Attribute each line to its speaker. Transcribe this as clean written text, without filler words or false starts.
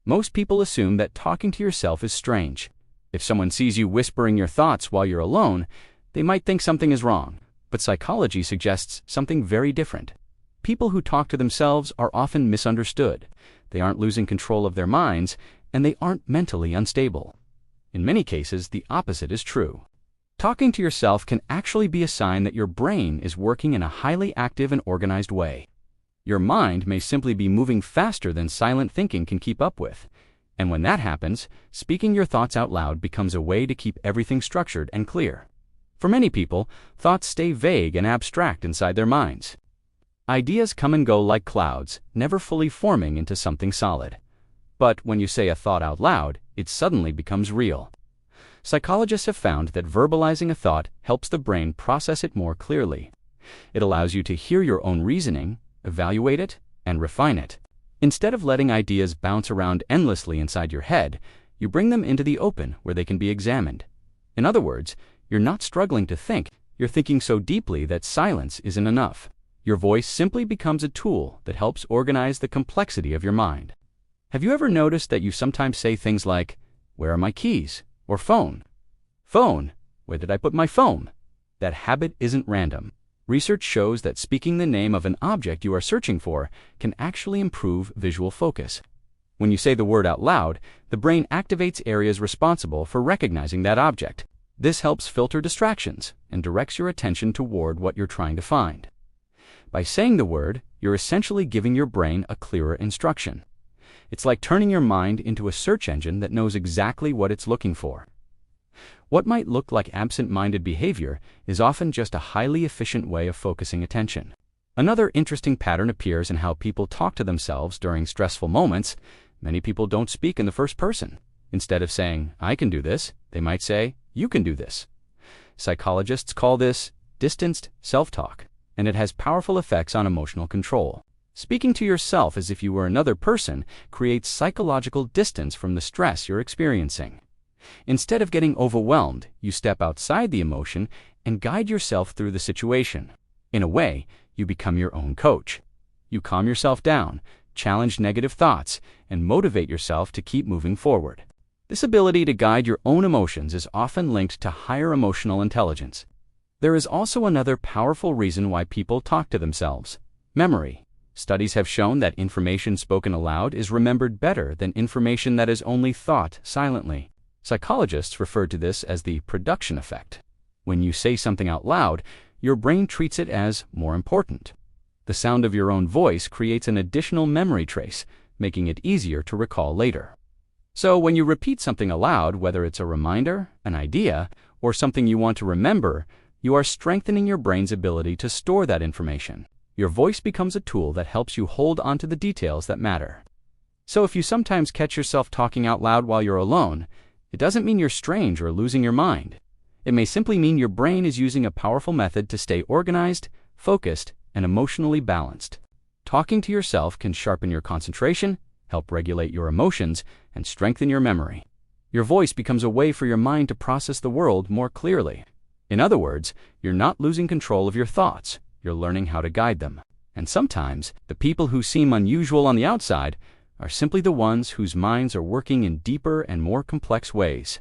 Speaker 1: Most people assume that talking to yourself is strange. If someone sees you whispering your thoughts while you're alone, they might think something is wrong. But psychology suggests something very different. People who talk to themselves are often misunderstood. They aren't losing control of their minds, and they aren't mentally unstable. In many cases, the opposite is true. Talking to yourself can actually be a sign that your brain is working in a highly active and organized way. Your mind may simply be moving faster than silent thinking can keep up with. And when that happens, speaking your thoughts out loud becomes a way to keep everything structured and clear. For many people, thoughts stay vague and abstract inside their minds. Ideas come and go like clouds, never fully forming into something solid. But when you say a thought out loud, it suddenly becomes real. Psychologists have found that verbalizing a thought helps the brain process it more clearly. It allows you to hear your own reasoning, evaluate it, and refine it. Instead of letting ideas bounce around endlessly inside your head, you bring them into the open where they can be examined. In other words, you're not struggling to think, you're thinking so deeply that silence isn't enough. Your voice simply becomes a tool that helps organize the complexity of your mind. Have you ever noticed that you sometimes say things like, "Where are my keys?" or "Phone." "Phone, where did I put my phone?" That habit isn't random. Research shows that speaking the name of an object you are searching for can actually improve visual focus. When you say the word out loud, the brain activates areas responsible for recognizing that object. This helps filter distractions and directs your attention toward what you're trying to find. By saying the word, you're essentially giving your brain a clearer instruction. It's like turning your mind into a search engine that knows exactly what it's looking for. What might look like absent-minded behavior is often just a highly efficient way of focusing attention. Another interesting pattern appears in how people talk to themselves during stressful moments. Many people don't speak in the first person. Instead of saying, "I can do this," they might say, "You can do this." Psychologists call this distanced self-talk, and it has powerful effects on emotional control. Speaking to yourself as if you were another person creates psychological distance from the stress you're experiencing. Instead of getting overwhelmed, you step outside the emotion and guide yourself through the situation. In a way, you become your own coach. You calm yourself down, challenge negative thoughts, and motivate yourself to keep moving forward. This ability to guide your own emotions is often linked to higher emotional intelligence. There is also another powerful reason why people talk to themselves: memory. Studies have shown that information spoken aloud is remembered better than information that is only thought silently. Psychologists refer to this as the production effect. When you say something out loud, your brain treats it as more important. The sound of your own voice creates an additional memory trace, making it easier to recall later. So when you repeat something aloud, whether it's a reminder, an idea, or something you want to remember, you are strengthening your brain's ability to store that information. Your voice becomes a tool that helps you hold onto the details that matter. So if you sometimes catch yourself talking out loud while you're alone, it doesn't mean you're strange or losing your mind. It may simply mean your brain is using a powerful method to stay organized, focused, and emotionally balanced. Talking to yourself can sharpen your concentration, help regulate your emotions, and strengthen your memory. Your voice becomes a way for your mind to process the world more clearly. In other words, you're not losing control of your thoughts, you're learning how to guide them. And sometimes, the people who seem unusual on the outside are simply the ones whose minds are working in deeper and more complex ways.